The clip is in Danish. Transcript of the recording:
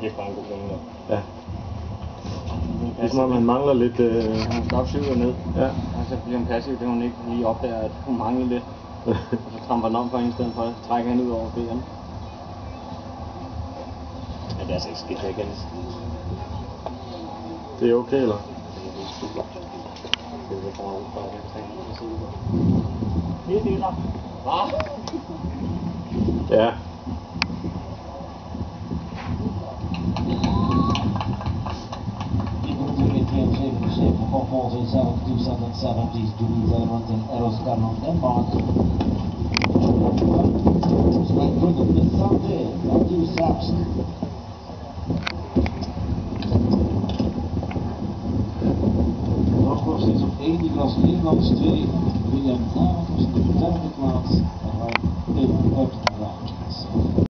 giver bare en god penge der. Ja. Det er som om han mangler lidt... Hun skal op 7 og ned. Ja. Og så bliver hun passiv, det hun ikke lige opdager, at hun mangler lidt. Og så tramper den om for hende i stedet for at trække han ud over ben. Ja, det er altså ikke skidt igen. Det er okay, eller? Det er bare ud fra det. Det er deler. Hvad? Ja. For 2007 to be the mountain Eros Carnon Denmark. Sven Kunden med Sande, Matthew Sapsk. Nog steeds op 1, Niklas Nederlands 2, William Zaven op de derde plaats. En wij 1 uit